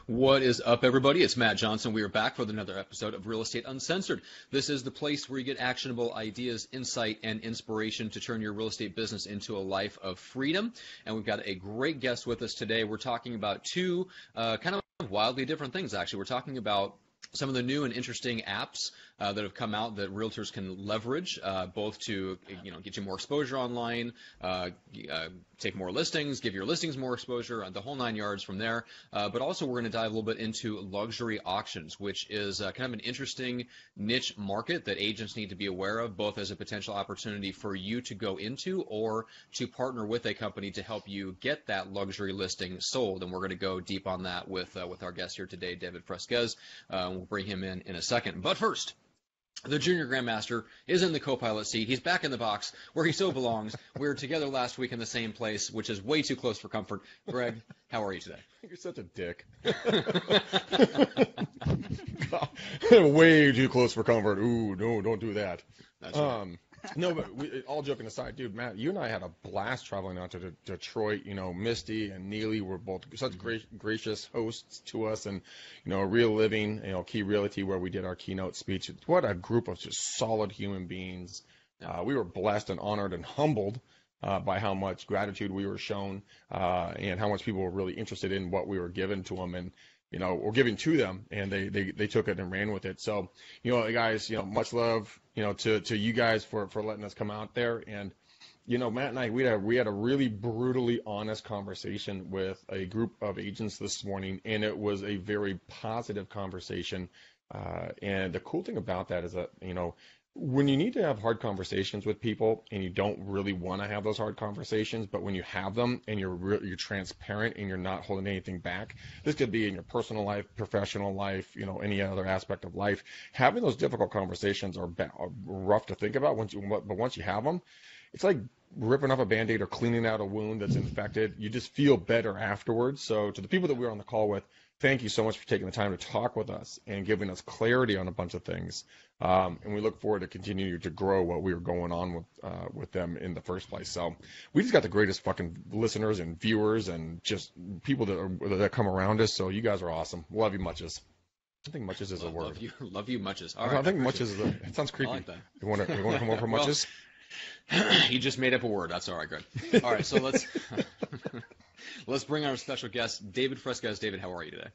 What is up, everybody? It's Matt Johnson. We are back for another episode of Real Estate Uncensored. This is the place where you get actionable ideas, insight, and inspiration to turn your real estate business into a life of freedom. And we've got a great guest with us today. We're talking about two kind of wildly different things, actually. We're talking about some of the new and interesting apps that have come out that realtors can leverage, both to get you more exposure online, take more listings, give your listings more exposure, the whole 9 yards from there. But also we're going to dive a little bit into luxury auctions, which is kind of an interesting niche market that agents need to be aware of, both as a potential opportunity for you to go into or to partner with a company to help you get that luxury listing sold. And we're going to go deep on that with our guest here today, Dave Fresquez. We'll bring him in a second. But first, the Junior Grandmaster is in the co-pilot seat. He's back in the box where he so belongs. We were together last week in the same place, which is way too close for comfort. Greg, how are you today? You're such a dick. Way too close for comfort. Ooh, no, don't do that. That's right. No, but all joking aside, dude, Matt, you and I had a blast traveling out to Detroit. Misty and Neely were both such gracious hosts to us, and Real Living, Key Realty, where we did our keynote speech. What a group of just solid human beings. We were blessed and honored and humbled by how much gratitude we were shown, and how much people were really interested in what we were given to them, and or giving to them, and they took it and ran with it. So, guys, much love, to you guys for letting us come out there. And, Matt and I, we had a really brutally honest conversation with a group of agents this morning, and it was a very positive conversation. And the cool thing about that is that, when you need to have hard conversations with people and you don't really want to have those hard conversations, but when you have them and you're transparent and you're not holding anything back, this could be in your personal life, professional life, any other aspect of life. Having those difficult conversations are rough to think about, but once you have them, it's like ripping off a Band-Aid or cleaning out a wound that's infected. You just feel better afterwards. So to the people that we were on the call with, thank you so much for taking the time to talk with us and giving us clarity on a bunch of things. And we look forward to continuing to grow what we were going on with them in the first place. So we just got the greatest fucking listeners and viewers and just people that come around us. So you guys are awesome. Love you muches. I think muches is a word. Love you muches. All right, I think muches it sounds creepy. I like that. You want to come over for muches? He just made up a word. That's all right, good. All right, so let's bring our special guest, Dave Fresquez. David, how are you today?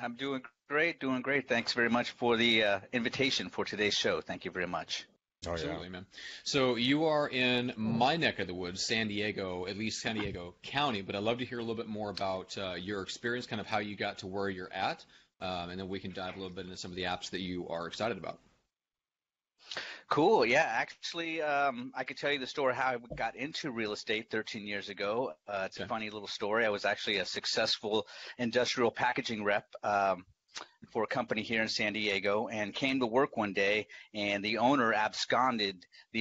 I'm doing great. Thanks very much for the invitation for today's show. Thank you very much. Oh, absolutely, man. So you are in my neck of the woods, San Diego, at least San Diego County, but I'd love to hear a little bit more about your experience, kind of how you got to where you're at, and then we can dive a little bit into some of the apps that you are excited about. Cool. Yeah, actually, I could tell you the story how I got into real estate 13 years ago. It's a funny little story. I was actually a successful industrial packaging rep for a company here in San Diego, and came to work one day, and the owner absconded the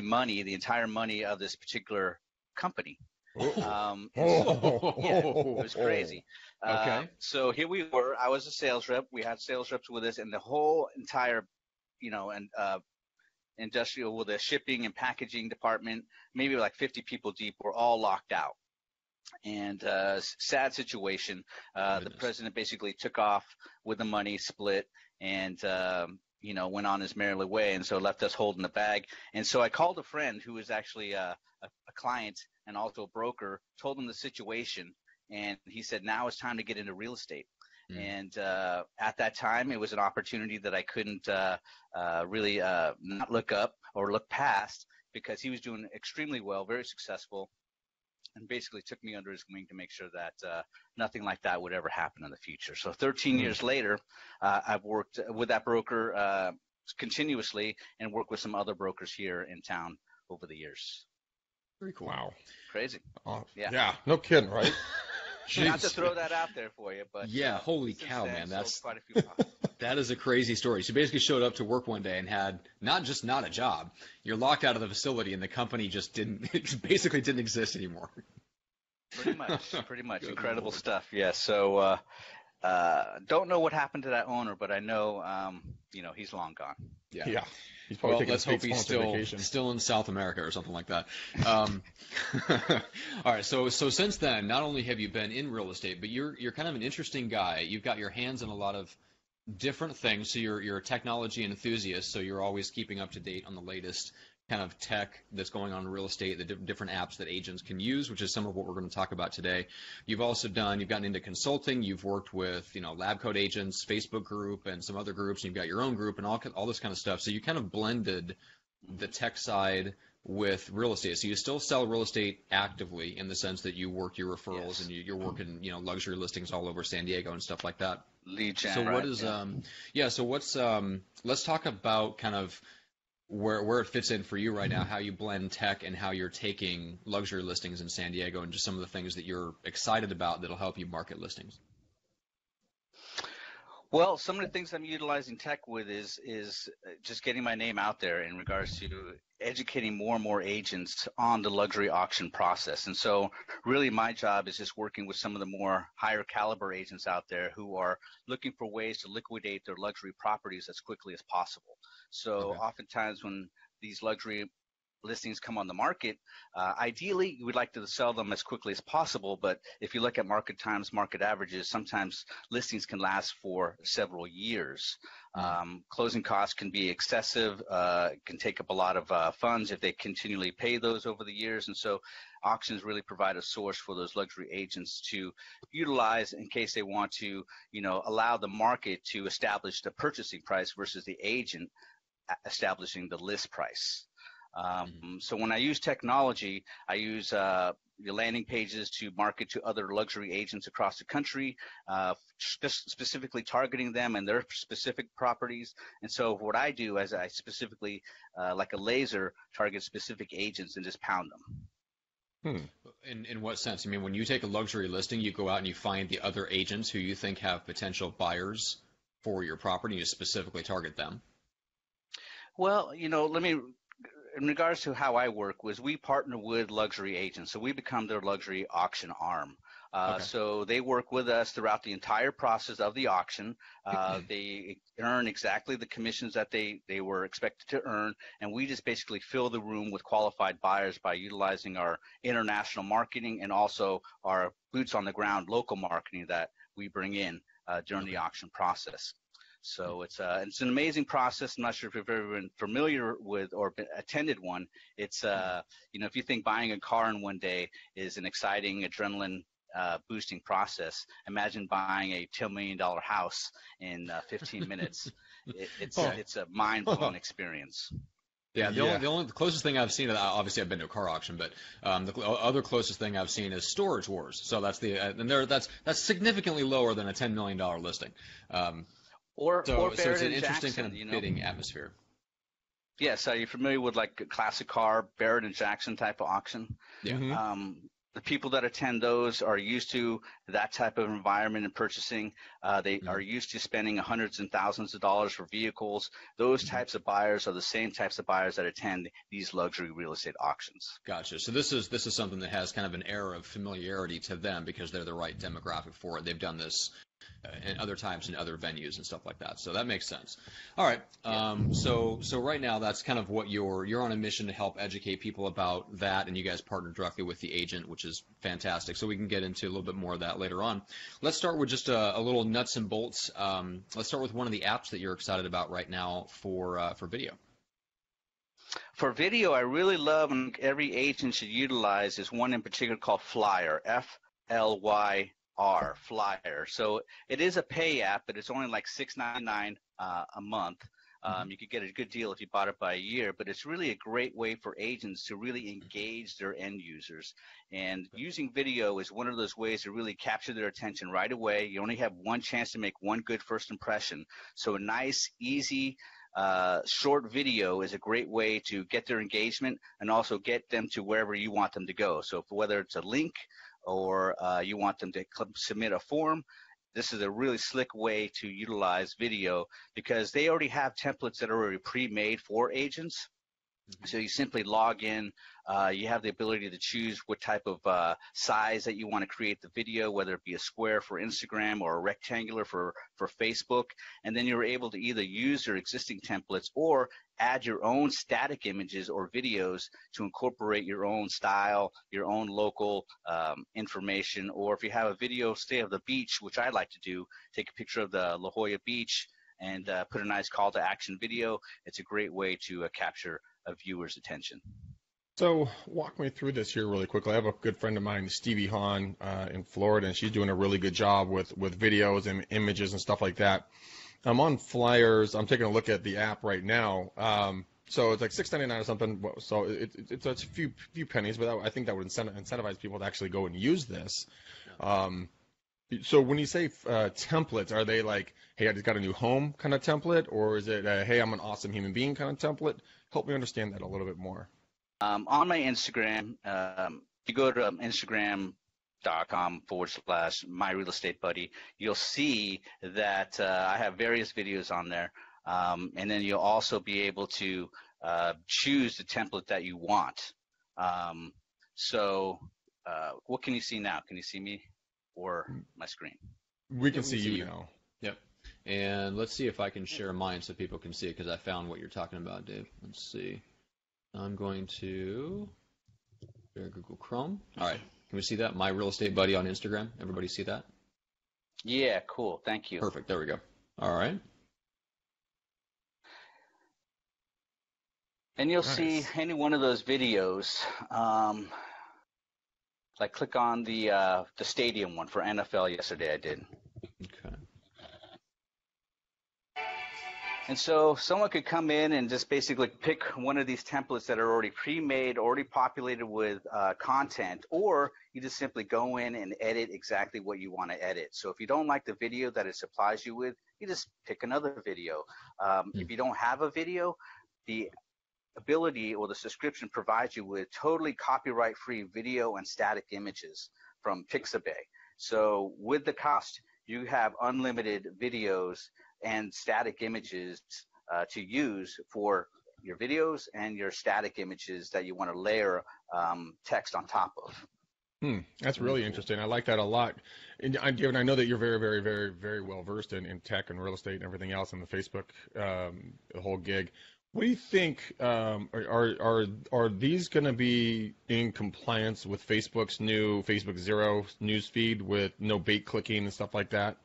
entire money of this particular company. Yeah, it was crazy. Okay. So here we were. I was a sales rep. We had sales reps with us, and the whole entire, industrial with a shipping and packaging department, maybe like 50 people deep, were all locked out. And sad situation. The president basically took off with the money, split, and went on his merry way, and so left us holding the bag. And so I called a friend who was actually a client and also a broker, told him the situation, and he said, now it's time to get into real estate. And at that time, it was an opportunity that I couldn't really not look up or look past, because he was doing extremely well, very successful, and basically took me under his wing to make sure that nothing like that would ever happen in the future. So 13 years later, I've worked with that broker continuously and worked with some other brokers here in town over the years. Very cool. Wow. Crazy. Yeah, no kidding, right? Not to throw that out there for you, but yeah, holy cow, man, that's quite a few that is a crazy story. So you basically showed up to work one day and had not a job. You're locked out of the facility, and the company just basically didn't exist anymore. Pretty much. Incredible stuff. Yeah. So Don't know what happened to that owner, but I know, he's long gone. Yeah. He's probably taking let's hope he's vacation. still in South America or something like that. All right, so since then, not only have you been in real estate, but you're kind of an interesting guy. You've got your hands in a lot of different things. So you're a technology enthusiast, so you're always keeping up to date on the latest kind of tech that's going on in real estate, the different apps that agents can use, which is some of what we're going to talk about today. You've gotten into consulting. You've worked with, lab code agents, Facebook group, and some other groups. And you've got your own group and all this kind of stuff. So you kind of blended the tech side with real estate. So you still sell real estate actively in the sense that you work your referrals. Yes. And you're working, luxury listings all over San Diego and stuff like that. Lead gen. So what is, so what's, let's talk about kind of where it fits in for you right now, how you blend tech and how you're taking luxury listings in San Diego and just some of the things that you're excited about that'll help you market listings. Well, some of the things I'm utilizing tech with is just getting my name out there in regards to educating more and more agents on the luxury auction process. And so really my job is just working with some of the more higher caliber agents out there who are looking for ways to liquidate their luxury properties as quickly as possible. So Oftentimes when these luxury listings come on the market, ideally you would like to sell them as quickly as possible, but if you look at market times, market averages, sometimes listings can last for several years. Closing costs can be excessive, can take up a lot of funds if they continually pay those over the years, and so auctions really provide a source for those luxury agents to utilize in case they want to, allow the market to establish the purchasing price versus the agent establishing the list price. So when I use technology, I use your landing pages to market to other luxury agents across the country, specifically targeting them and their specific properties. And so what I do is I specifically, like a laser, target specific agents and just pound them. In what sense? I mean, when you take a luxury listing, you go out and you find the other agents who you think have potential buyers for your property, and you specifically target them. Well, in regards to how I work was we partner with luxury agents. So we become their luxury auction arm. So they work with us throughout the entire process of the auction. They earn exactly the commissions that they were expected to earn. And we just basically fill the room with qualified buyers by utilizing our international marketing and also our boots on the ground local marketing that we bring in during the auction process. So it's an amazing process. I'm not sure if you've ever been familiar with or attended one. It's if you think buying a car in one day is an exciting adrenaline boosting process, imagine buying a $10 million house in 15 minutes. It's a mind-blowing experience. Yeah, the closest thing I've seen, obviously I've been to a car auction, but the other closest thing I've seen is Storage Wars. So that's significantly lower than a $10 million listing. So it's an interesting kind of bidding atmosphere. Yes, are you familiar with like a classic car, Barrett and Jackson type of auction? Yeah. The people that attend those are used to that type of environment and purchasing. They are used to spending hundreds and thousands of dollars for vehicles. Those types of buyers are the same types of buyers that attend these luxury real estate auctions. Gotcha. So this is something that has kind of an air of familiarity to them because they're the right demographic for it. They've done this and other times in other venues and stuff like that. So that makes sense. All right. So right now that's kind of what you're on a mission to help educate people about that, and you guys partner directly with the agent, which is fantastic. So we can get into a little bit more of that later on. Let's start with just a little nuts and bolts. Let's start with one of the apps that you're excited about right now for video. For video, I really love and every agent should utilize is one in particular called Flyer, FLYR. Flyer. So it is a pay app, but it's only like $6.99 a month. You could get a good deal if you bought it by a year, but it's really a great way for agents to really engage their end users. And using video is one of those ways to really capture their attention right away. You only have one chance to make one good first impression. So a nice, easy, short video is a great way to get their engagement and also get them to wherever you want them to go. So whether it's a link or you want them to submit a form, this is a really slick way to utilize video because they already have templates that are already pre-made for agents. So you simply log in. You have the ability to choose what type of size that you want to create the video, whether it be a square for Instagram or a rectangular for Facebook. And then you're able to either use your existing templates or add your own static images or videos to incorporate your own style, your own local information. Or if you have a video, say, of the beach, which I like to do, take a picture of the La Jolla Beach and put a nice call to action video. It's a great way to capture a viewer's attention. So walk me through this here really quickly. I have a good friend of mine, Stevie Hahn, in Florida, and she's doing a really good job with videos and images and stuff like that. I'm on Flyers. I'm taking a look at the app right now. So it's like $6.99 or something. So it's a few pennies, but I think that would incentivize people to actually go and use this. So when you say templates, are they like, hey, I just got a new home kind of template, or is it, hey, I'm an awesome human being kind of template? Help me understand that a little bit more. On my Instagram, you go to Instagram.com/myrealestatebuddy, you'll see that I have various videos on there. And then you'll also be able to choose the template that you want. So what can you see now? Can you see me or my screen? We can see you now. Yep. And let's see if I can share mine so people can see it, because I found what you're talking about, Dave. Let's see. I'm going to share Google Chrome. All right. Can we see that? My Real Estate Buddy on Instagram. Everybody see that? Yeah, cool. Thank you. Perfect. There we go. All right. And you'll see any one of those videos. Like click on the stadium one for NFL yesterday. I did. Okay. And so someone could come in and just basically pick one of these templates that are already pre-made, already populated with content, or you just simply go in and edit exactly what you want to edit. So if you don't like the video that it supplies you with, you just pick another video. If you don't have a video, the ability or the subscription provides you with totally copyright-free video and static images from Pixabay. So with the cost, you have unlimited videos and static images to use for your videos and your static images that you want to layer text on top of. That's really interesting. I like that a lot. And I know that you're very, very, very, very well versed in tech and real estate and everything else, and the Facebook, the whole gig. What do you think? Are these going to be in compliance with Facebook's new Facebook Zero newsfeed with no bait clicking and stuff like that?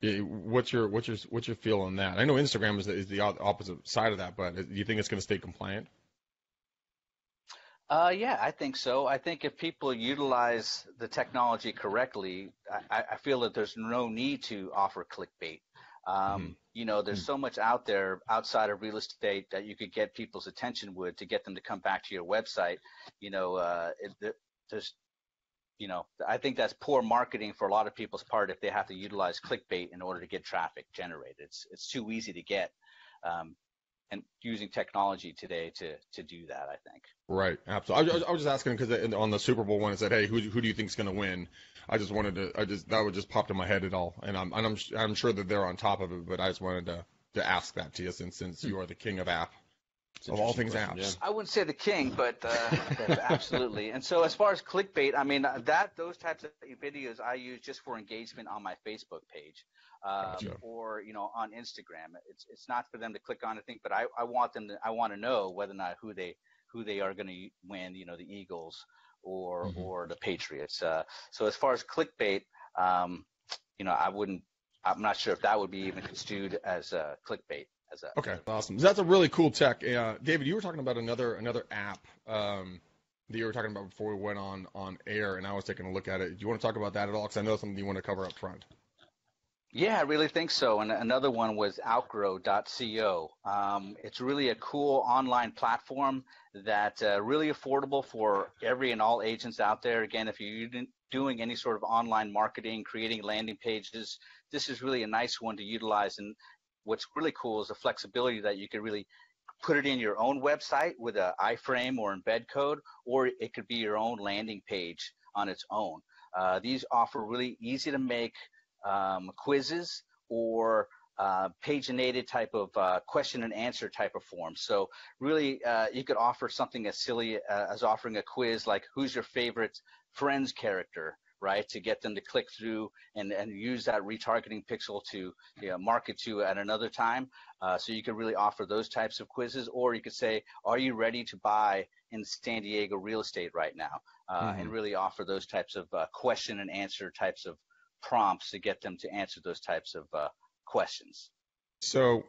What's your feel on that? I know Instagram is the opposite side of that, but do you think it's going to stay compliant? Yeah, I think so. I think if people utilize the technology correctly, I feel that there's no need to offer clickbait. You know, there's so much out there outside of real estate that you could get people's attention with to get them to come back to your website. You know, I think that's poor marketing for a lot of people's part if they have to utilize clickbait in order to get traffic generated. It's too easy to get, and using technology today to do that, I think. Right, absolutely. I was just asking because on the Super Bowl one it said, "Hey, who do you think is going to win?" I just wanted to. That would just popped in my head at all, and I'm sure that they're on top of it, but I just wanted to ask that to you since you are the king of app. Of all things apps. Yeah. I wouldn't say the king, but absolutely. And so as far as clickbait, I mean, those types of videos I use just for engagement on my Facebook page, Gotcha. or, you know, on Instagram. It's not for them to click on anything, but I want to know whether or not who they are going to win, you know, the Eagles or the Patriots. So as far as clickbait, you know, I'm not sure if that would be even construed as clickbait. Okay, awesome. That's a really cool tech. David, you were talking about another app that you were talking about before we went on air, and I was taking a look at it. Do you want to talk about that at all? Because I know something you want to cover up front. Yeah, I really think so. And another one was Outgrow.co. It's really a cool online platform that's really affordable for every and all agents out there. Again, if you're doing any sort of online marketing, creating landing pages, this is really a nice one to utilize. And what's really cool is the flexibility that you can really put it in your own website with an iframe or embed code, or it could be your own landing page on its own. These offer really easy to make quizzes or paginated type of question and answer type of form. So really, you could offer something as silly as offering a quiz like, who's your favorite Friends character, right, to get them to click through and use that retargeting pixel to market to at another time. So you could really offer those types of quizzes, or you could say, are you ready to buy in San Diego real estate right now? And really offer those types of question and answer types of prompts to get them to answer those types of questions. So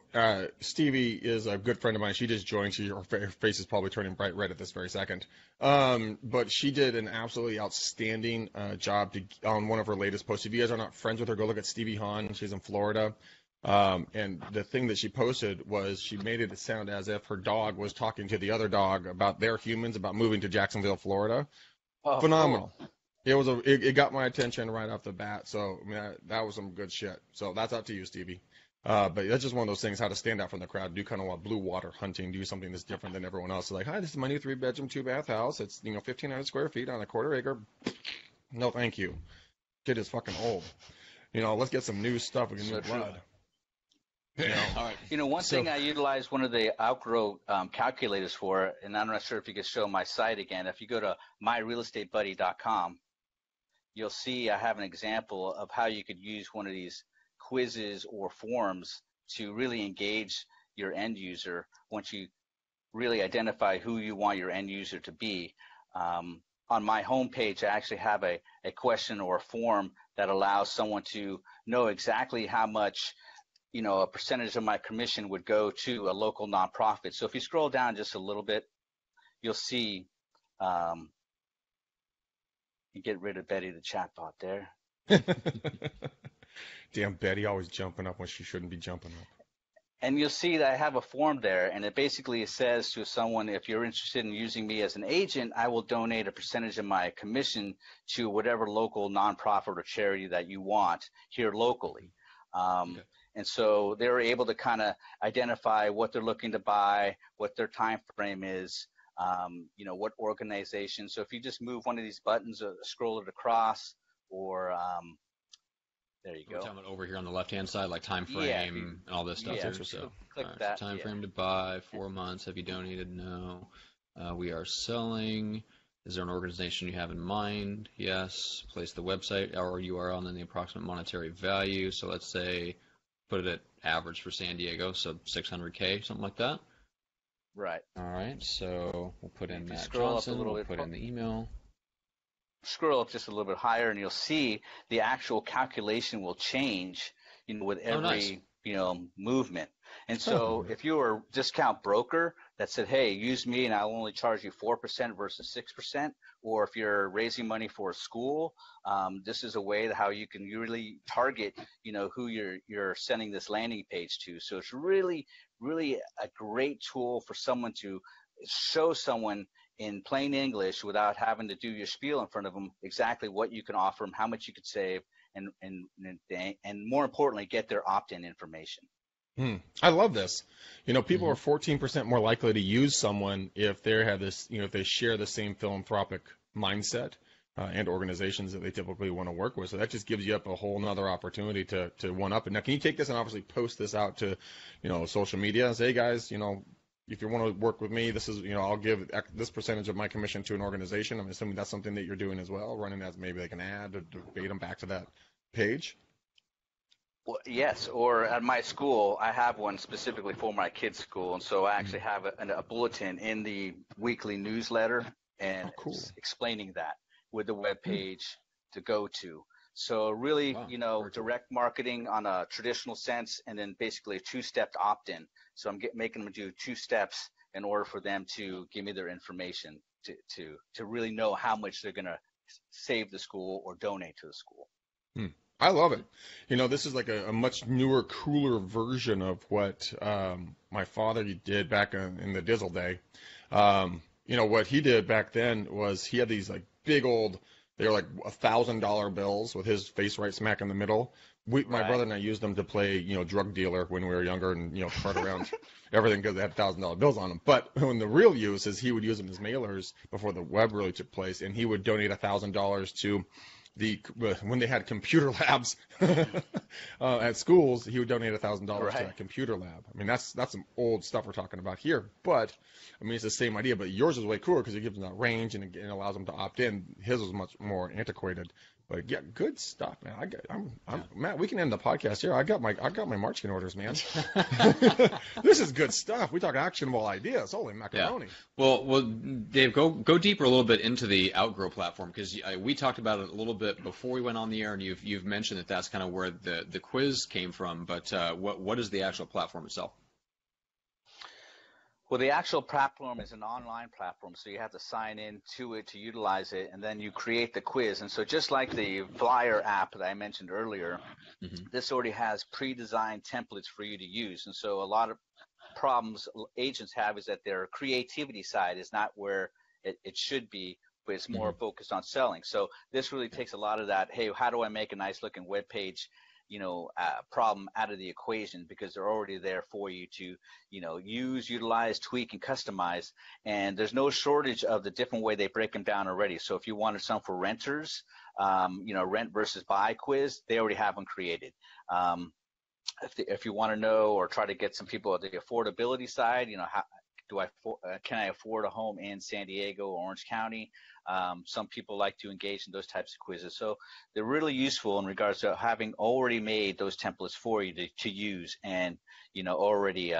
Stevie is a good friend of mine. She just joined. Her face is probably turning bright red at this very second. But she did an absolutely outstanding job on one of her latest posts. If you guys are not friends with her, go look at Stevie Hahn. She's in Florida. And the thing that she posted was she made it sound as if her dog was talking to the other dog about their humans about moving to Jacksonville, Florida. Oh, phenomenal. Cool. It got my attention right off the bat. So I mean, that was some good shit. So that's up to you, Stevie. But that's just one of those things, how to stand out from the crowd, do kind of like blue water hunting, do something that's different than everyone else. So like, hi, this is my new 3-bedroom, 2-bath house. It's 1,500 square feet on a quarter acre. No, thank you. Shit is fucking old. Let's get some new stuff. We can new blood. All right. One thing I utilize one of the Outgrow calculators for, and I'm not sure if you could show my site again. If you go to myrealestatebuddy.com, you'll see I have an example of how you could use one of these quizzes or forms to really engage your end user once you really identify who you want your end user to be. On my homepage, I actually have a question or a form that allows someone to know exactly how much a percentage of my commission would go to a local nonprofit. So if you scroll down just a little bit, you'll see, you get rid of Betty the chatbot there. Damn, Betty always jumping up when she shouldn't be jumping up. And you'll see that I have a form there, and it basically says to someone, if you're interested in using me as an agent, I will donate a percentage of my commission to whatever local nonprofit or charity that you want here locally. Okay. And so they're able to kind of identify what they're looking to buy, what their time frame is, what organization. So if you just move one of these buttons, scroll it across, or there you go. We're talking about over here on the left-hand side, like time frame and all this stuff. Yeah, so click that. So time frame to buy, 4 months. Have you donated? No. We are selling. Is there an organization you have in mind? Yes. Place the website or URL and then the approximate monetary value. So let's say put it at average for San Diego, so 600K, something like that. Right. All right. So we'll put in Matt Johnson. We'll put in the email. Scroll up just a little bit higher, and you'll see the actual calculation will change, with every, movement. And so if you were a discount broker that said, hey, use me and I'll only charge you 4% versus 6%, or if you're raising money for a school, this is a way that how you can really target, who you're sending this landing page to. So it's really, really a great tool for someone to show someone in plain English without having to do your spiel in front of them exactly what you can offer them, how much you could save, and more importantly, get their opt-in information. I love this. People are 14% more likely to use someone if they have this, if they share the same philanthropic mindset and organizations that they typically want to work with. So that just gives you up a whole nother opportunity to one up. And now, can you take this and obviously post this out to, social media and say, hey guys, if you want to work with me, this is, I'll give this percentage of my commission to an organization. I'm assuming that's something that you're doing as well, running as maybe like an ad to bait them back to that page. Well, yes, or at my school, I have one specifically for my kids' school, and so I actually have a bulletin in the weekly newsletter and explaining that with the web page to go to. So really, direct marketing on a traditional sense, and then basically a two-step opt-in. So I'm making them do 2 steps in order for them to give me their information to really know how much they're going to save the school or donate to the school. I love it. This is like a much newer, cooler version of what my father did back in the Dizzle day. What he did back then was he had these like big old, they were like $1,000 bills with his face right smack in the middle. My brother and I used them to play, drug dealer when we were younger and, cart around everything because they had $1,000 bills on them. But when the real use is he would use them as mailers before the web really took place, and he would donate $1,000 to when they had computer labs at schools, he would donate $1,000 to a computer lab. I mean, that's some old stuff we're talking about here. But I mean, it's the same idea. But yours is way cooler because it gives them that range and it allows them to opt in. His was much more antiquated. But yeah, good stuff, man. Matt, we can end the podcast here. I got my marching orders, man. This is good stuff. We talk actionable ideas. Holy macaroni. Yeah. Well, Dave, go deeper a little bit into the Outgrow platform, because we talked about it a little bit before we went on the air, and you've mentioned that that's kind of where the quiz came from. But what is the actual platform itself? Well, the actual platform is an online platform, so you have to sign in to it to utilize it, and then you create the quiz. And so just like the Flyer app that I mentioned earlier, this already has pre-designed templates for you to use. And so a lot of problems agents have is that their creativity side is not where it should be, but it's more focused on selling. So this really takes a lot of that, hey, how do I make a nice looking web page, problem out of the equation, because they're already there for you to, use, utilize, tweak, and customize. And there's no shortage of the different way they break them down already. So if you wanted some for renters, rent versus buy quiz, they already have them created. If you want to know or try to get some people at the affordability side, can I afford a home in San Diego or Orange County? Some people like to engage in those types of quizzes. So they're really useful in regards to having already made those templates for you to use and, already,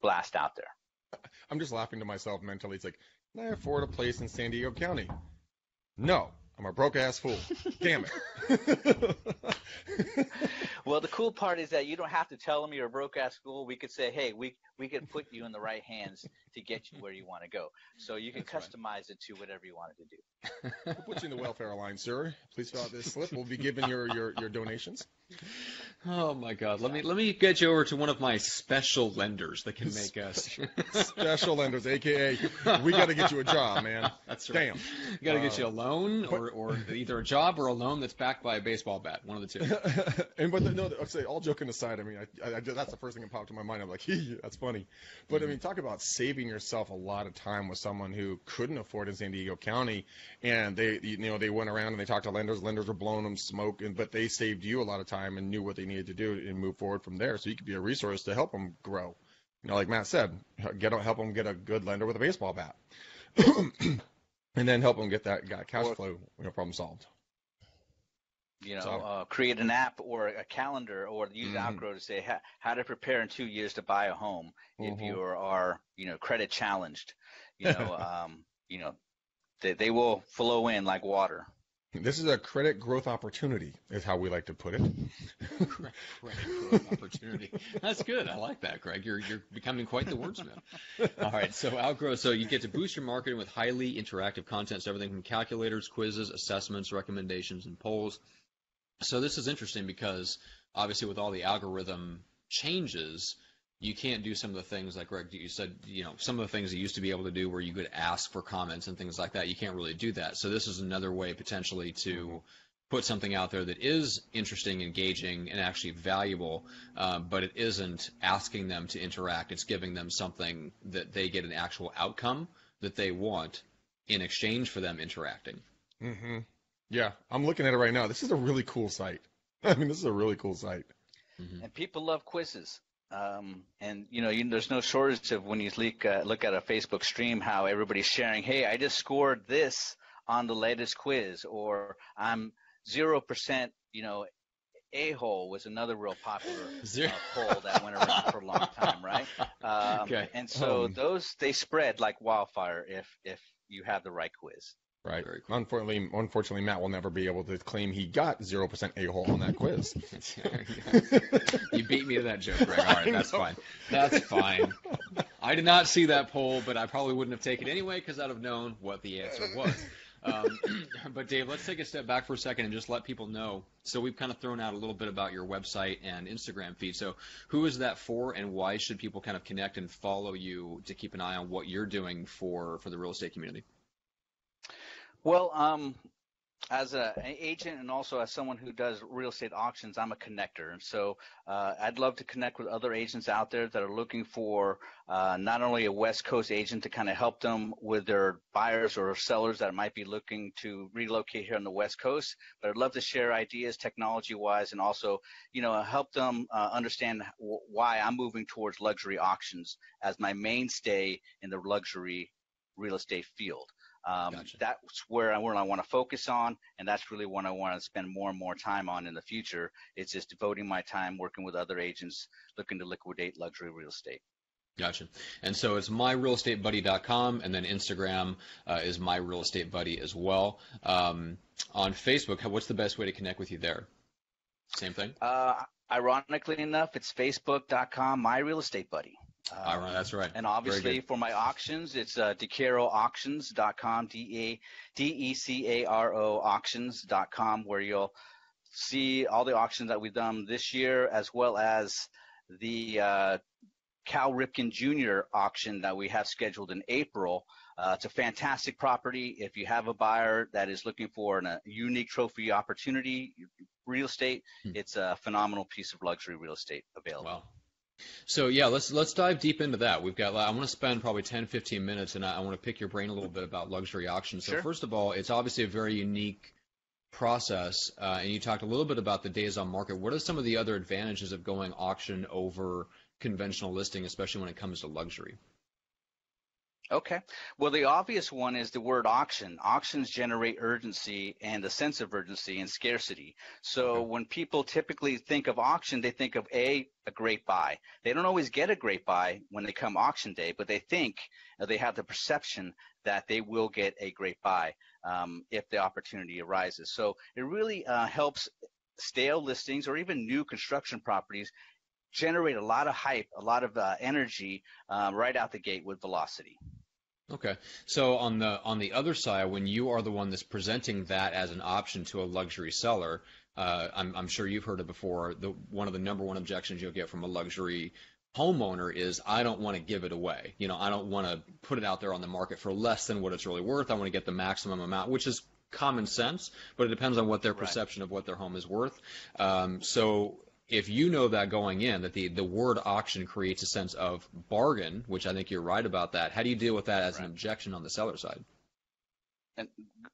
blast out there. I'm just laughing to myself mentally. It's like, can I afford a place in San Diego County? No. I'm a broke-ass fool. Damn it. Well, the cool part is that you don't have to tell them you're a broke-ass fool. We could say, hey, we can put you in the right hands to get you where you want to go. So you can customize it to whatever you want it to do. We'll put you in the welfare line, sir. Please fill out this slip. We'll be giving your donations. Oh my God! Let me get you over to one of my special lenders that can make us special lenders, aka we got to get you a job, man. That's right. Damn, got to get you a loan or either a job or a loan that's backed by a baseball bat, one of the two. I'll say all joking aside. I mean, I that's the first thing that popped in my mind. I'm like, that's funny. But I mean, talk about saving yourself a lot of time with someone who couldn't afford in San Diego County, and they went around and they talked to lenders. Lenders were blowing them smoke, but they saved you a lot of time and knew what they needed to do and move forward from there. So you could be a resource to help them grow. Like Matt said, help them get a good lender with a baseball bat, and then help them get that cash flow problem solved. Create an app or a calendar, or use Outgrow to say how to prepare in 2 years to buy a home if you are credit challenged. They will flow in like water. This is a credit growth opportunity, is how we like to put it. Credit growth opportunity. That's good. I like that, Greg. You're becoming quite the wordsmith. All right, so Outgrow. So you get to boost your marketing with highly interactive content, so everything from calculators, quizzes, assessments, recommendations, and polls. So this is interesting because obviously with all the algorithm changes, you can't do some of the things like Greg, you said, some of the things you used to be able to do where you could ask for comments and things like that. You can't really do that. So this is another way potentially to put something out there that is interesting, engaging, and actually valuable, but it isn't asking them to interact. It's giving them something that they get an actual outcome that they want in exchange for them interacting. Mm-hmm. Yeah, I'm looking at it right now. This is a really cool site. I mean, this is a really cool site. Mm-hmm. And people love quizzes. There's no shortage of when you look at a Facebook stream how everybody's sharing, hey, I just scored this on the latest quiz, or I'm 0%, a-hole was another real popular poll that went around for a long time, right? Okay. And so they spread like wildfire if you have the right quiz. Right. Cool. Unfortunately, Matt will never be able to claim he got 0% a-hole on that quiz. You beat me to that joke, Greg. All right, that's fine. That's fine. I did not see that poll, but I probably wouldn't have taken it anyway because I'd have known what the answer was. But Dave, let's take a step back for a second and just let people know. So we've kind of thrown out a little bit about your website and Instagram feed. So who is that for, and why should people kind of connect and follow you to keep an eye on what you're doing for the real estate community? Well, As an agent and also as someone who does real estate auctions, I'm a connector. And so I'd love to connect with other agents out there that are looking for not only a West Coast agent to kind of help them with their buyers or sellers that might be looking to relocate here on the West Coast, but I'd love to share ideas technology-wise and also, help them understand why I'm moving towards luxury auctions as my mainstay in the luxury real estate field. Gotcha. That's where I want to focus on, and that's really what I want to spend more and more time on in the future. It's just devoting my time working with other agents looking to liquidate luxury real estate. Gotcha. And so it's myrealestatebuddy.com, and then Instagram is myrealestatebuddy as well. On Facebook, what's the best way to connect with you there? Same thing? Ironically enough, it's facebook.com, myrealestatebuddy. That's right. And obviously for my auctions, it's decaroauctions.com, DECARO auctions.com, where you'll see all the auctions that we've done this year, as well as the Cal Ripken Jr. auction that we have scheduled in April. It's a fantastic property. If you have a buyer that is looking for a unique trophy opportunity real estate, it's a phenomenal piece of luxury real estate available. Wow. So yeah, let's dive deep into that. I want to spend probably 10, 15 minutes, and I want to pick your brain a little bit about luxury auctions. So First of all, it's obviously a very unique process, and you talked a little bit about the days on market. What are some of the other advantages of going auction over conventional listing, especially when it comes to luxury? Okay. Well, the obvious one is the word auction. Auctions generate urgency and a sense of urgency and scarcity. So when people typically think of auction, they think of a great buy. They don't always get a great buy when they come auction day, but they think they have the perception that they will get a great buy if the opportunity arises. So it really helps stale listings or even new construction properties generate a lot of hype, a lot of energy right out the gate with velocity. Okay. So on the other side, when you are the one that's presenting that as an option to a luxury seller, I'm sure you've heard it before. One of the number one objections you'll get from a luxury homeowner is, I don't want to give it away. I don't want to put it out there on the market for less than what it's really worth. I want to get the maximum amount, which is common sense, but it depends on what their perception of what their home is worth. So if you know that going in, that the word auction creates a sense of bargain, which I think you're right about that, how do you deal with that as an objection on the seller side? And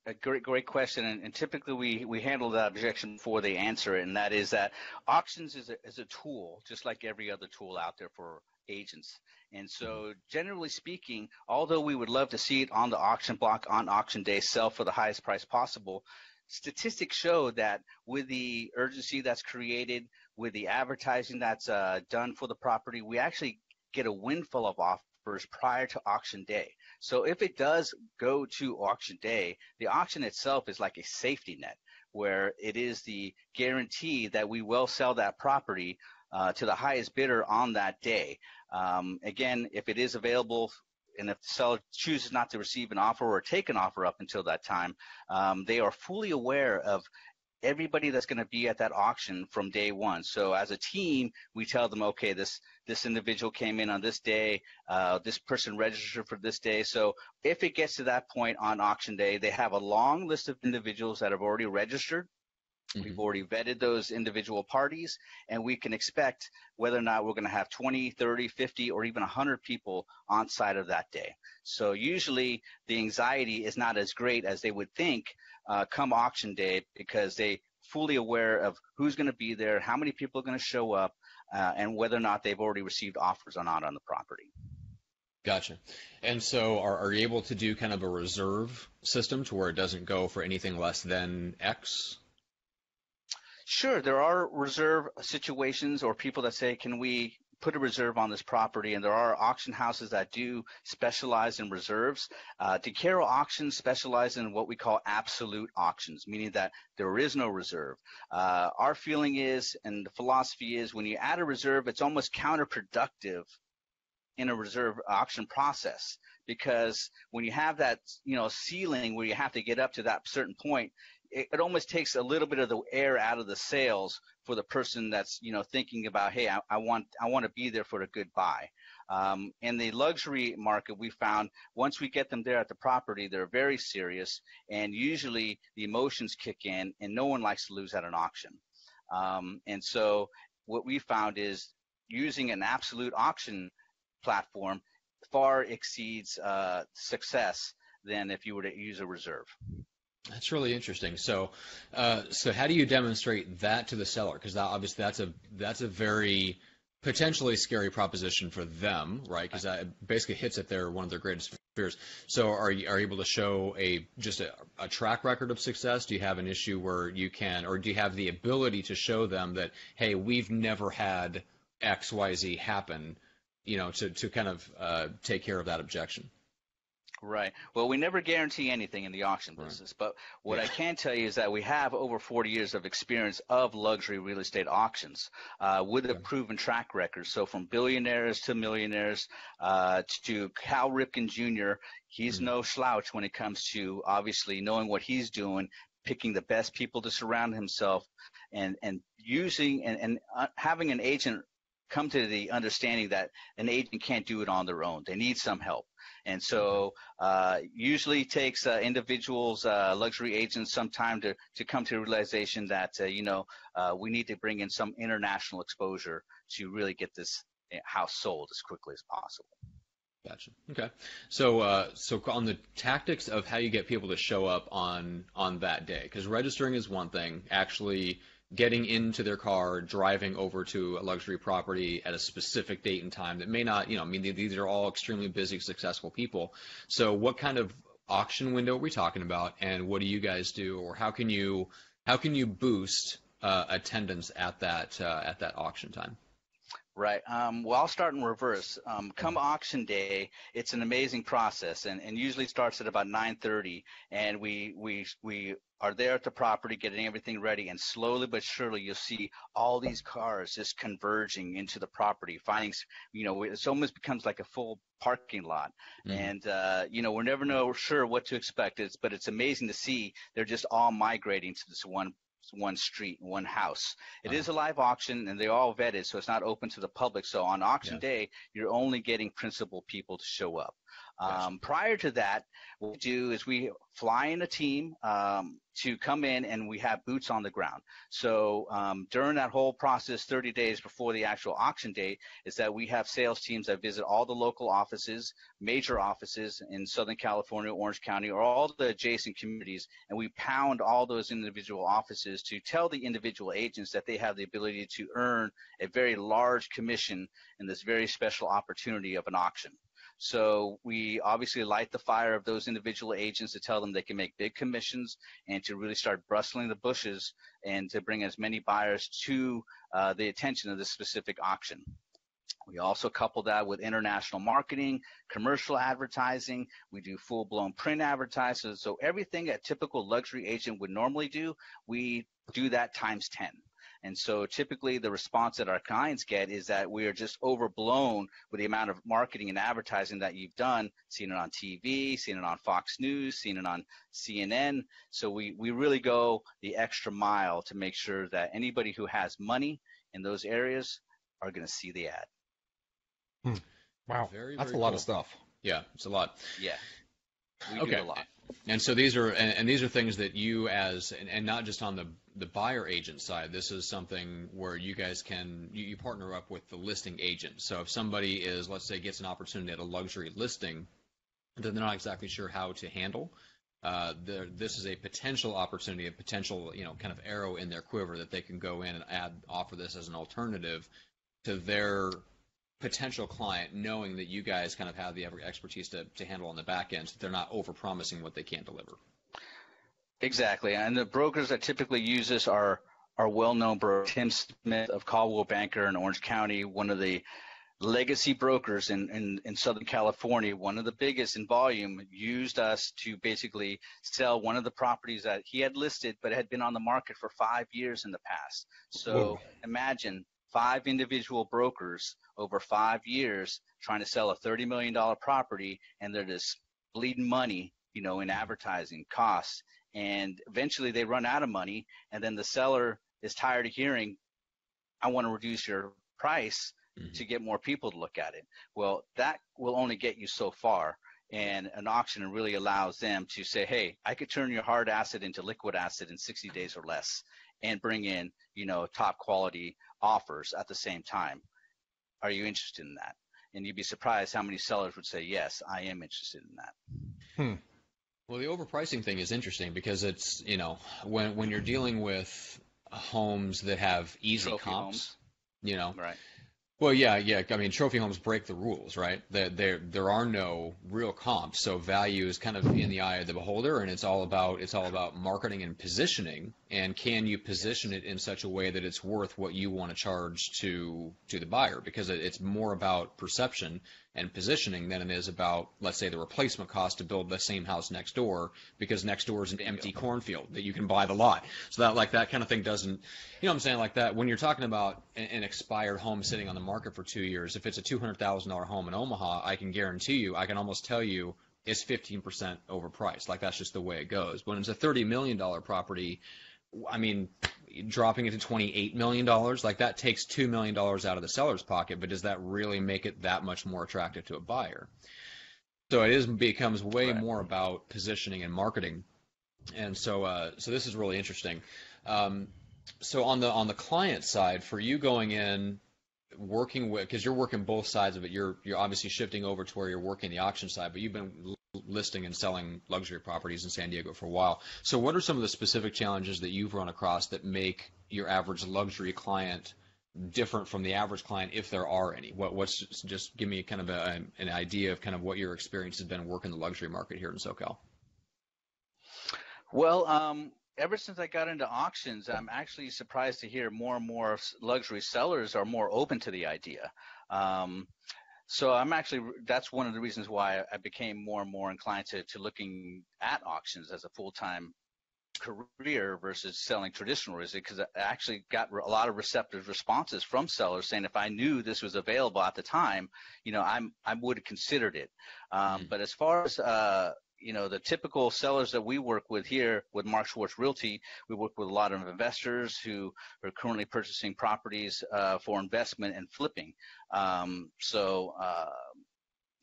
a great question, and typically we handle that objection before they answer it, and that is that auctions is a tool, just like every other tool out there for agents. And so generally speaking, although we would love to see it on the auction block on auction day, sell for the highest price possible, statistics show that with the urgency that's created, with the advertising that's done for the property, we actually get a windfall of offers prior to auction day. So if it does go to auction day, the auction itself is like a safety net, where it is the guarantee that we will sell that property to the highest bidder on that day. Again, if it is available, and if the seller chooses not to receive an offer or take an offer up until that time, they are fully aware of everybody that's going to be at that auction from day one. So as a team, we tell them, okay, this individual came in on this day, this person registered for this day. So if it gets to that point on auction day, they have a long list of individuals that have already registered. We've already vetted those individual parties, and we can expect whether or not we're going to have 20, 30, 50, or even 100 people on site of that day. So usually the anxiety is not as great as they would think come auction day, because they fully aware of who's going to be there, how many people are going to show up, and whether or not they've already received offers or not on the property. Gotcha. And so are you able to do kind of a reserve system to where it doesn't go for anything less than X? Sure, there are reserve situations or people that say, can we put a reserve on this property? And there are auction houses that do specialize in reserves. DeCaro Auctions specialize in what we call absolute auctions, meaning that there is no reserve. Our feeling is, and the philosophy is, when you add a reserve, it's almost counterproductive in a reserve auction process, because when you have that, ceiling where you have to get up to that certain point, it almost takes a little bit of the air out of the sails for the person that's, thinking about, hey, I want to be there for a good buy. In the luxury market, we found once we get them there at the property, they're very serious, and usually the emotions kick in, and no one likes to lose at an auction. And so what we found is using an absolute auction platform far exceeds success than if you were to use a reserve. That's really interesting. So, so how do you demonstrate that to the seller? Because obviously that's a very potentially scary proposition for them, right? Because that basically hits at one of their greatest fears. So, are you able to show just a track record of success? Do you have an issue where you can, or do you have the ability to show them that, hey, we've never had X, Y, Z happen, to kind of take care of that objection? Right. Well, we never guarantee anything in the auction business, but what I can tell you is that we have over 40 years of experience of luxury real estate auctions with a proven track record. So from billionaires to millionaires to Cal Ripken Jr., he's no slouch when it comes to obviously knowing what he's doing, picking the best people to surround himself, and using and having an agent come to the understanding that an agent can't do it on their own. They need some help. And so usually takes individuals, luxury agents, some time to come to the realization that, we need to bring in some international exposure to really get this house sold as quickly as possible. Gotcha. Okay. So, so on the tactics of how you get people to show up on that day, because registering is one thing, actually getting into their car, driving over to a luxury property at a specific date and time that may not, these are all extremely busy, successful people. So what kind of auction window are we talking about, and what do you guys do, or how can you boost attendance at that auction time? Right. Well, I'll start in reverse. Come auction day, it's an amazing process, and usually starts at about 9:30, and we are there at the property getting everything ready, and slowly but surely you'll see all these cars just converging into the property, finding, it almost becomes like a full parking lot. And, we're never sure what to expect, but it's amazing to see they're just all migrating to this one street, one house. It is a live auction, and they're all vetted, so it's not open to the public. So on auction day, you're only getting principal people to show up. Prior to that, what we do is we fly in a team to come in, and we have boots on the ground. So during that whole process, 30 days before the actual auction date, is that we have sales teams that visit all the local offices, major offices in Southern California, Orange County, or all the adjacent communities, and we pound all those individual offices to tell the individual agents that they have the ability to earn a very large commission in this very special opportunity of an auction. So we obviously light the fire of those individual agents to tell them they can make big commissions, and to really start rustling the bushes and to bring as many buyers to the attention of this specific auction. We also couple that with international marketing, commercial advertising. We do full-blown print advertising. So everything a typical luxury agent would normally do, we do that times 10. And so typically the response that our clients get is that we are just overblown with the amount of marketing and advertising that you've done, seen it on TV, seen it on Fox News, seen it on CNN. So we really go the extra mile to make sure that anybody who has money in those areas are going to see the ad. Wow, that's a lot of stuff. Yeah, it's a lot. Yeah, we do a lot. And so these are things that you and not just on the buyer agent side. This is something where you guys you partner up with the listing agent. So if somebody is, let's say, gets an opportunity at a luxury listing that they're not exactly sure how to handle, this is a potential opportunity, a potential kind of arrow in their quiver that they can go in and offer this as an alternative to their potential client, knowing that you guys kind of have the expertise to handle on the back end, so they're not over-promising what they can't deliver. Exactly, and the brokers that typically use this are well-known brokers. Tim Smith of Caldwell Banker in Orange County, one of the legacy brokers in Southern California, one of the biggest in volume, used us to basically sell one of the properties that he had listed but had been on the market for 5 years in the past. So imagine 5 individual brokers over 5 years trying to sell a $30 million property, and they're just bleeding money, in advertising costs. And eventually they run out of money, and then the seller is tired of hearing, I want to reduce your price. to get more people to look at it. Well, that will only get you so far. And an auction really allows them to say, hey, I could turn your hard asset into liquid asset in 60 days or less and bring in, top quality offers at the same time. Are you interested in that? And you'd be surprised how many sellers would say, yes, I am interested in that. Well, the overpricing thing is interesting because it's, when you're dealing with homes that have easy Trophy comps, homes. Right. Well, yeah. I mean, trophy homes break the rules, right? There are no real comps, so value is kind of in the eye of the beholder, and it's all about marketing and positioning. And can you position it in such a way that it's worth what you want to charge to the buyer? Because it's more about perception and positioning than it is about, let's say, the replacement cost to build the same house next door, because next door is an empty cornfield that you can buy the lot. So that kind of thing doesn't, you know what I'm saying, like that. When you're talking about an expired home sitting on the market for 2 years, if it's a $200,000 home in Omaha, I can guarantee you, I can almost tell you it's 15% overpriced. Like, that's just the way it goes. When it's a $30 million property, I mean, dropping it to $28 million, like that takes $2 million out of the seller's pocket, but does that really make it that much more attractive to a buyer? So it becomes way more about positioning and marketing. And so this is really interesting. So on the client side, for you going in, working with, because you're working both sides of it, you're obviously shifting over to where you're working the auction side, but you've been listing and selling luxury properties in San Diego for a while. So what are some of the specific challenges that you've run across that make your average luxury client different from the average client, if there are any? What's just give me kind of an idea of kind of what your experience has been working the luxury market here in SoCal. Well, ever since I got into auctions, I'm actually surprised to hear more and more luxury sellers are more open to the idea. So that's one of the reasons why I became more and more inclined to looking at auctions as a full-time career versus selling traditional real estate, because I actually got a lot of receptive responses from sellers saying if I knew this was available at the time, I would have considered it. But as far as the typical sellers that we work with here with Mark Schwartz Realty, we work with a lot of investors who are currently purchasing properties for investment and flipping.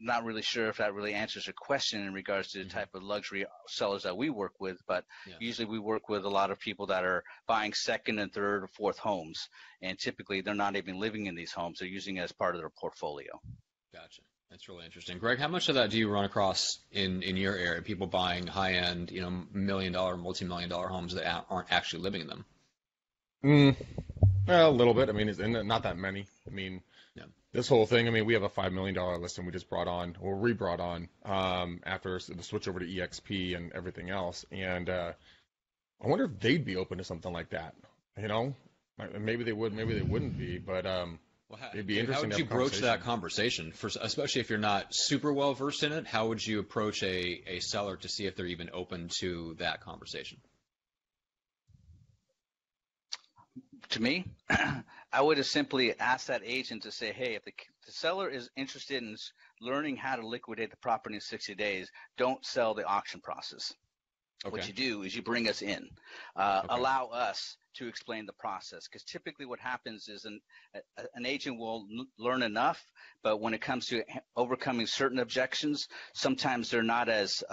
Not really sure if that really answers your question in regards to the type of luxury sellers that we work with, but usually we work with a lot of people that are buying second and third or fourth homes, and typically they're not even living in these homes. They're using it as part of their portfolio. Gotcha. That's really interesting. Greg, how much of that do you run across in your area? People buying high-end, $1 million, multi-million-dollar homes that aren't actually living in them? Well, a little bit. I mean, it's not that many. I mean, this whole thing, I mean, we have a $5 million listing we just brought on, or re-brought on, after the switch over to EXP and everything else. And I wonder if they'd be open to something like that. Maybe they would, maybe they wouldn't be, but it'd be interesting. How would you broach that conversation, especially if you're not super well versed in it? How would you approach a seller to see if they're even open to that conversation? To me, I would have simply asked that agent to say, hey, if the seller is interested in learning how to liquidate the property in 60 days, don't sell the auction process. Okay. What you do is you bring us in, allow us to explain the process, because typically what happens is an agent will learn enough, but when it comes to overcoming certain objections, sometimes they're not as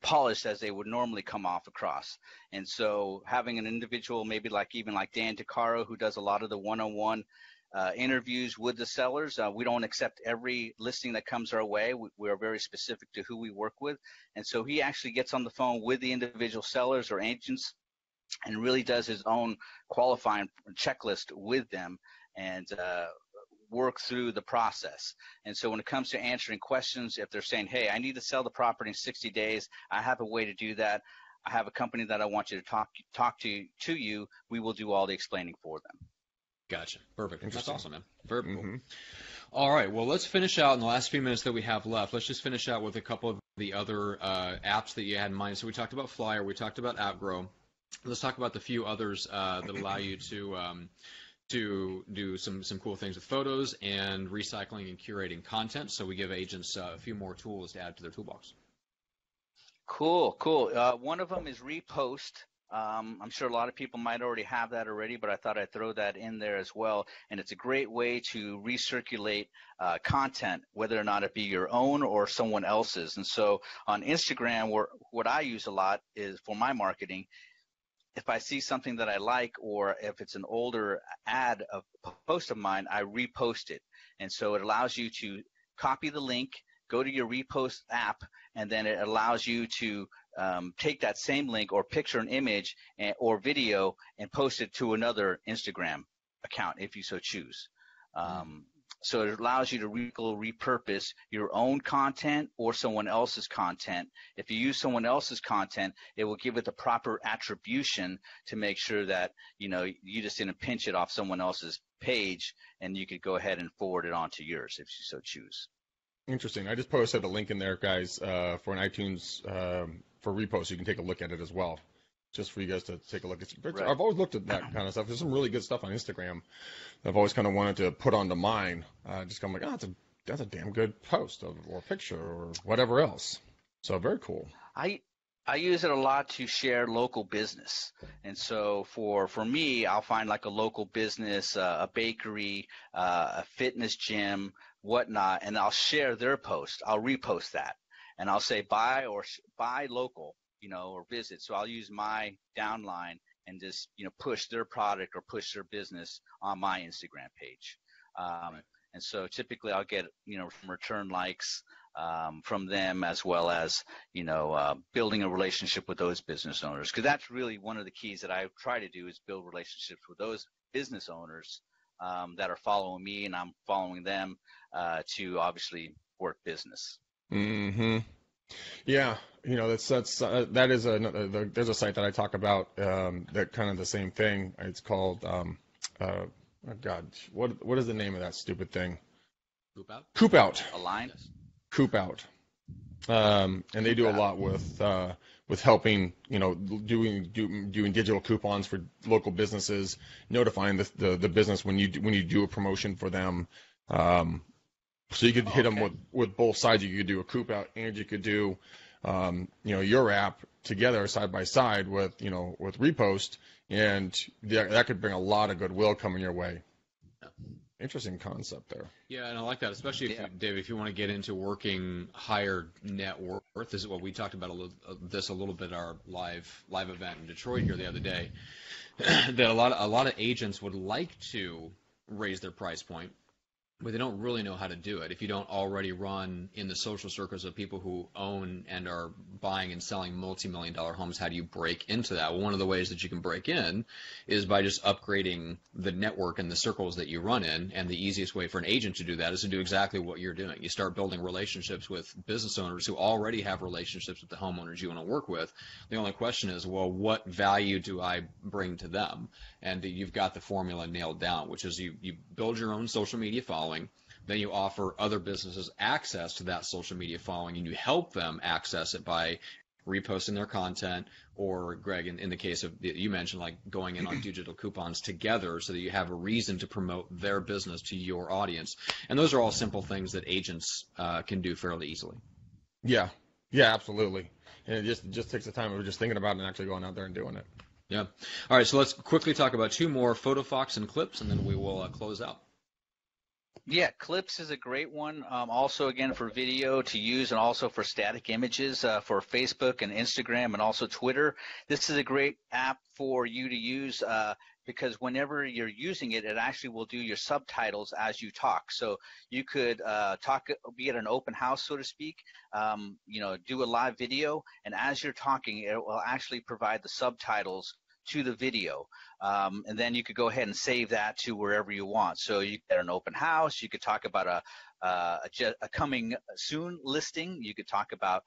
polished as they would normally come off across. And so having an individual, maybe like Dan DeCaro, who does a lot of the one-on-one interviews with the sellers. We don't accept every listing that comes our way. We are very specific to who we work with. And so he actually gets on the phone with the individual sellers or agents and really does his own qualifying checklist with them and work through the process. And so when it comes to answering questions, if they're saying, hey, I need to sell the property in 60 days, I have a way to do that. I have a company that I want you to talk to you. We will do all the explaining for them. Gotcha. Perfect. That's awesome, man. Very cool. All right. Well, let's finish out in the last few minutes that we have left. Let's just finish out with a couple of the other apps that you had in mind. So we talked about Flyer. We talked about AppGrow. Let's talk about the few others that allow you to do some cool things with photos and recycling and curating content. So we give agents a few more tools to add to their toolbox. Cool. One of them is Repost. I'm sure a lot of people might already have that already, but I thought I'd throw that in there as well. And it's a great way to recirculate content, whether or not it be your own or someone else's. And so on Instagram, what I use a lot is for my marketing, if I see something that I like, or if it's an older ad of post of mine, I repost it. And so it allows you to copy the link, go to your Repost app, and then it allows you to take that same link or picture an image or video and post it to another Instagram account if you so choose. So it allows you to repurpose your own content or someone else's content. If you use someone else's content, it will give it the proper attribution to make sure that, you just didn't pinch it off someone else's page, and you could go ahead and forward it onto yours if you so choose. Interesting. I just posted a link in there, guys, for an iTunes for Repost. You can take a look at it as well, just for you guys to take a look. Right. I've always looked at that kind of stuff. There's some really good stuff on Instagram I've always kind of wanted to put onto mine. Just kind of like, that's a damn good post or picture or whatever else. So very cool. I use it a lot to share local business. And so for me, I'll find like a local business, a bakery, a fitness gym, whatnot, and I'll share their post. I'll repost that, and I'll say buy local, or visit. So I'll use my downline and just, push their product or push their business on my Instagram page. And so typically I'll get, return likes from them, as well as, building a relationship with those business owners. Because that's really one of the keys that I try to do, is build relationships with those business owners that are following me, and I'm following them to obviously work business. Mm-hmm. Yeah, that is there's a site that I talk about that kind of the same thing. It's called oh God, what is the name of that stupid thing? Coopout. Coopout. Align. Yes. Coopout. And they do a lot with helping, doing digital coupons for local businesses, notifying the business when you do a promotion for them. So you could hit them with both sides. You could do a Coopout, and you could do, your app together side by side with Repost, and that could bring a lot of goodwill coming your way. Yeah. Interesting concept there. Yeah, and I like that, especially Dave, if you want to get into working higher net worth. This is what we talked about a little bit at our live event in Detroit here the other day. That a lot of agents would like to raise their price point, but they don't really know how to do it. If you don't already run in the social circles of people who own and are buying and selling multi-million-dollar homes, how do you break into that? Well, one of the ways that you can break in is by just upgrading the network and the circles that you run in, and the easiest way for an agent to do that is to do exactly what you're doing. You start building relationships with business owners who already have relationships with the homeowners you want to work with. The only question is, well, what value do I bring to them? And you've got the formula nailed down, which is you build your own social media following. Then you offer other businesses access to that social media following, and you help them access it by reposting their content, or, Greg, in the case of you mentioned, like going in on digital coupons together so that you have a reason to promote their business to your audience. And those are all simple things that agents can do fairly easily. Yeah, absolutely. And it just takes the time of just thinking about it and actually going out there and doing it. Yeah. All right, so let's quickly talk about two more, Photofox and Clips, and then we will close out. Yeah, Clips is a great one. Also, again, for video to use, and also for static images for Facebook and Instagram, and also Twitter. This is a great app for you to use because whenever you're using it, it actually will do your subtitles as you talk. So you could be at an open house, so to speak, do a live video, and as you're talking, it will actually provide the subtitles to the video, and then you could go ahead and save that to wherever you want. So you get an open house, you could talk about a coming soon listing, you could talk about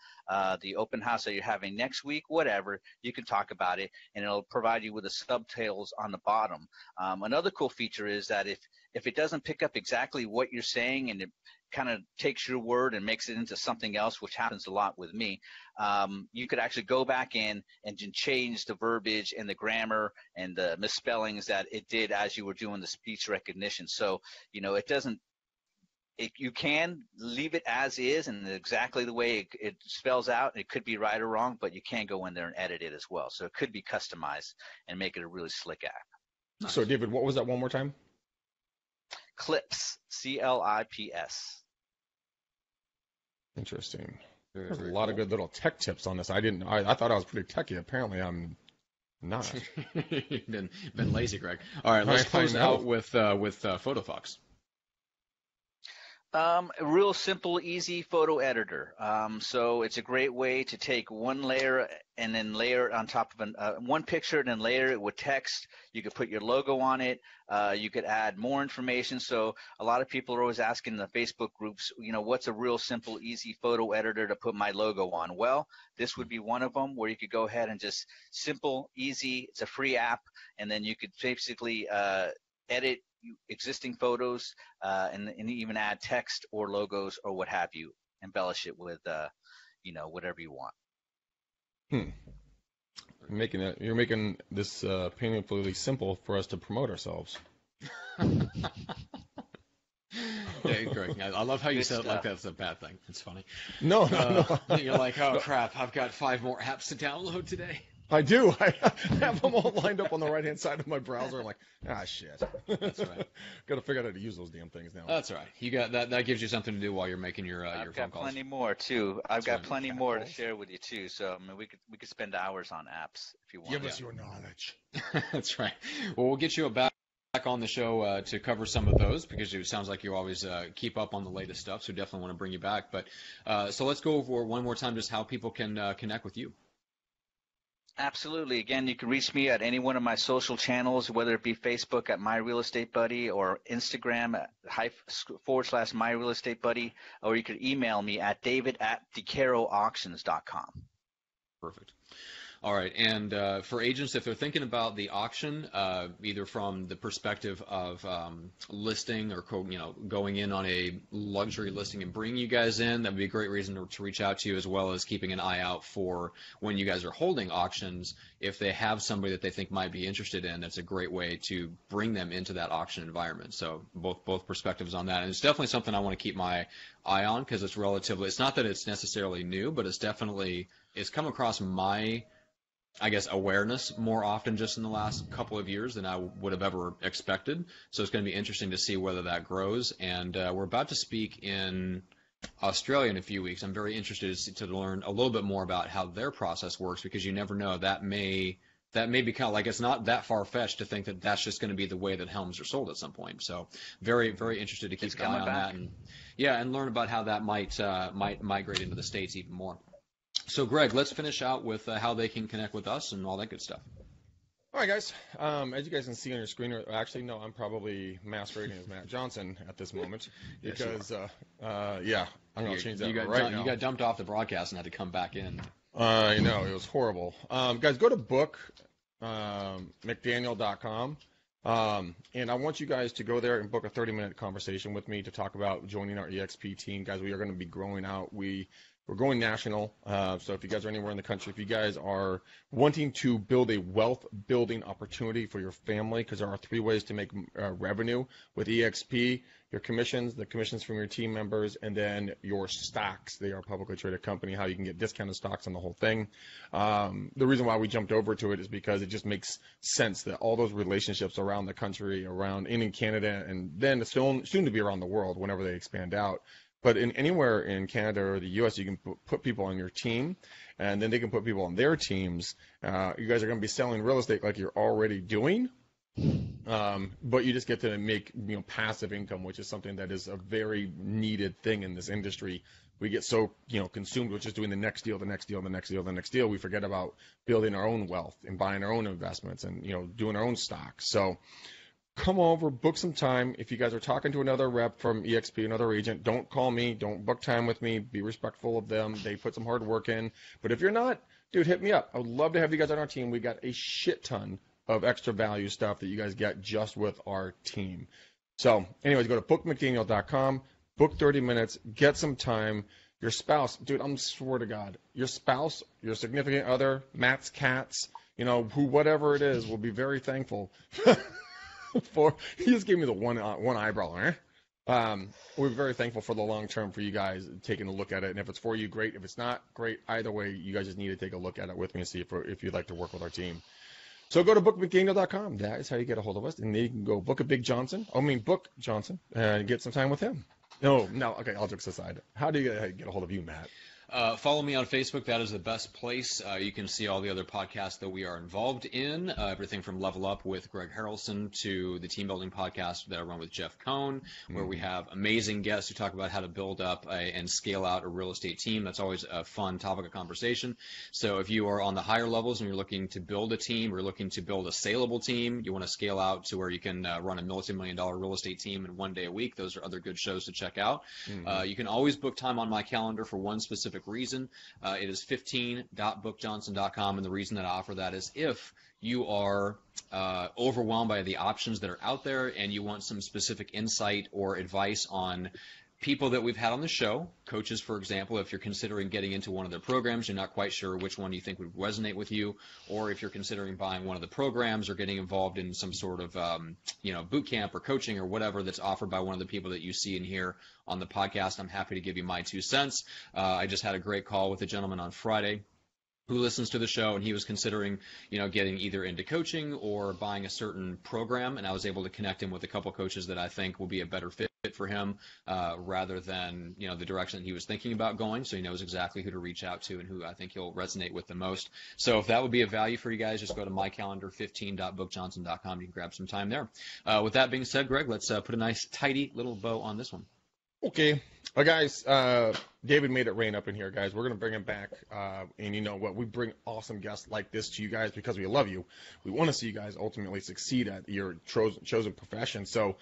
the open house that you're having next week, whatever, you can talk about it, and it'll provide you with the subtitles on the bottom. Another cool feature is that if it doesn't pick up exactly what you're saying, and it kind of takes your word and makes it into something else, which happens a lot with me, you could actually go back in and change the verbiage and the grammar and the misspellings that it did as you were doing the speech recognition. So, it doesn't you can leave it as is and exactly the way it spells out. It could be right or wrong, but you can go in there and edit it as well. So it could be customized and make it a really slick app. Nice. So, David, what was that one more time? Clips, CLIPS. Interesting. Very, There's a very lot of cool. good little tech tips on this. I thought I was pretty techy. Apparently, I'm not. been lazy, Greg. All right, let's close out with Photofox. A real simple, easy photo editor. So it's a great way to take one layer and then layer it on top of one picture and then layer it with text. You could put your logo on it. You could add more information. So a lot of people are always asking in the Facebook groups, what's a real simple, easy photo editor to put my logo on? Well, this would be one of them where you could go ahead and just simple, easy. It's a free app, and then you could basically edit existing photos and even add text or logos or what have you. Embellish it with whatever you want. You're making this painfully simple for us to promote ourselves. Yeah, Greg, I love how you said it like that's a bad thing. It's funny. No. You're like, oh crap, I've got 5 more apps to download today. I do. I have them all lined up on the right-hand side of my browser. I'm like, shit. That's right. Got to figure out how to use those damn things now. That's right. You got that. That gives you something to do while you're making your phone calls. I've got plenty more too. I've got plenty more to share with you too. So we could spend hours on apps if you want. Give us your knowledge. That's right. Well, we'll get you back on the show to cover some of those because it sounds like you always keep up on the latest stuff. So definitely want to bring you back. But so let's go over one more time just how people can connect with you. Absolutely. Again, you can reach me at any one of my social channels, whether it be Facebook at My Real Estate Buddy or Instagram at /My Real Estate Buddy, or you could email me at david@decaroauctions.com. Perfect. All right, and for agents, if they're thinking about the auction, either from the perspective of listing or going in on a luxury listing and bringing you guys in, that would be a great reason to reach out to you, as well as keeping an eye out for when you guys are holding auctions. If they have somebody that they think might be interested in, that's a great way to bring them into that auction environment. So both perspectives on that, and it's definitely something I want to keep my eye on because it's relatively. It's not that it's necessarily new, but it's come across my awareness more often just in the last couple of years than I would have ever expected. So it's going to be interesting to see whether that grows. And we're about to speak in Australia in a few weeks. I'm very interested to learn a little bit more about how their process works because you never know. That may be kind of like it's not that far-fetched to think that that's just going to be the way that homes are sold at some point. So very, very interested to keep an eye on that and learn about how that might migrate into the States even more. So, Greg, let's finish out with how they can connect with us and all that good stuff. All right, guys. As you guys can see on your screen, actually, no, I'm probably masquerading as Matt Johnson at this moment because, I'm going to change that right now. You got dumped off the broadcast and had to come back in. I know. It was horrible. Guys, go to bookmcdaniel.com. And I want you guys to go there and book a 30-minute conversation with me to talk about joining our EXP team. Guys, we are going to be growing out. We're going national, so if you guys are anywhere in the country, if you guys are wanting to build a wealth-building opportunity for your family, because there are 3 ways to make revenue with EXP, your commissions, the commissions from your team members, and then your stocks. They are a publicly traded company, how you can get discounted stocks on the whole thing. The reason why we jumped over to it is because it just makes sense that all those relationships around the country, in Canada, and then soon to be around the world whenever they expand out. But anywhere in Canada or the U.S., you can put people on your team, and then they can put people on their teams. You guys are going to be selling real estate like you're already doing, but you just get to make passive income, which is something that is a very needed thing in this industry. We get so consumed with just doing the next deal, the next deal, the next deal, the next deal. We forget about building our own wealth and buying our own investments and doing our own stocks. So. Come over, book some time. If you guys are talking to another rep from EXP, another agent, don't call me. Don't book time with me. Be respectful of them. They put some hard work in. But if you're not, dude, hit me up. I would love to have you guys on our team. We got a shit ton of extra value stuff that you guys get just with our team. So, anyways, go to bookmcdaniel.com, book 30 minutes, get some time. Your spouse, dude, I swear to God, your spouse, your significant other, Matt's cats, whatever it is, will be very thankful. He just gave me the one eyebrow. We're very thankful for the long term for you guys taking a look at it. And if it's for you, great. If it's not, great. Either way, you guys just need to take a look at it with me and see if you'd like to work with our team. So go to bookmcdaniel.com. That is how you get a hold of us. And then you can go book Johnson, and get some time with him. No, okay, all jokes aside. How do you get a hold of you, Matt? Follow me on Facebook. That is the best place. You can see all the other podcasts that we are involved in, everything from Level Up with Greg Harrelson to the Team Building podcast that I run with Jeff Cohn, where we have amazing guests who talk about how to build up and scale out a real estate team. That's always a fun topic of conversation. So if you are on the higher levels and you're looking to build a team or looking to build a saleable team, you want to scale out to where you can run a multi-million-dollar real estate team in 1 day a week, those are other good shows to check out. You can always book time on my calendar for one specific reason. It is 15.bookjohnson.com, and the reason that I offer that is if you are overwhelmed by the options that are out there and you want some specific insight or advice on people that we've had on the show, coaches, for example, if you're considering getting into one of their programs, you're not quite sure which one you think would resonate with you, or if you're considering buying one of the programs or getting involved in some sort of boot camp or coaching or whatever that's offered by one of the people that you see and hear on the podcast, I'm happy to give you my 2 cents. I just had a great call with a gentleman on Friday who listens to the show, and he was considering, getting either into coaching or buying a certain program, and I was able to connect him with a couple coaches that I think will be a better fit for him rather than, the direction that he was thinking about going, so he knows exactly who to reach out to and who I think he'll resonate with the most. So if that would be of value for you guys, just go to mycalendar15.bookjohnson.com. You can grab some time there. With that being said, Greg, let's put a nice, tidy little bow on this one. Okay. Well, guys, David made it rain up in here, guys. We're going to bring him back. And you know what? We bring awesome guests like this to you guys because we love you. We want to see you guys ultimately succeed at your chosen profession. So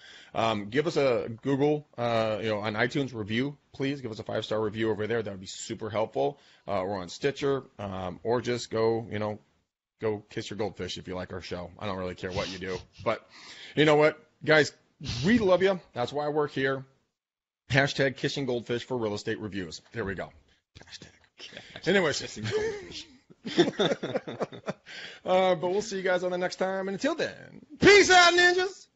give us a Google, on iTunes review, please. Give us a 5-star review over there. That would be super helpful. We're on Stitcher, or just go kiss your goldfish if you like our show. I don't really care what you do. But you know what, guys? We love you. That's why we're here. Hashtag kissing goldfish for real estate reviews. There we go. Hashtag. Anyways. Kissing goldfish. But we'll see you guys on the next time. And until then, peace out, ninjas.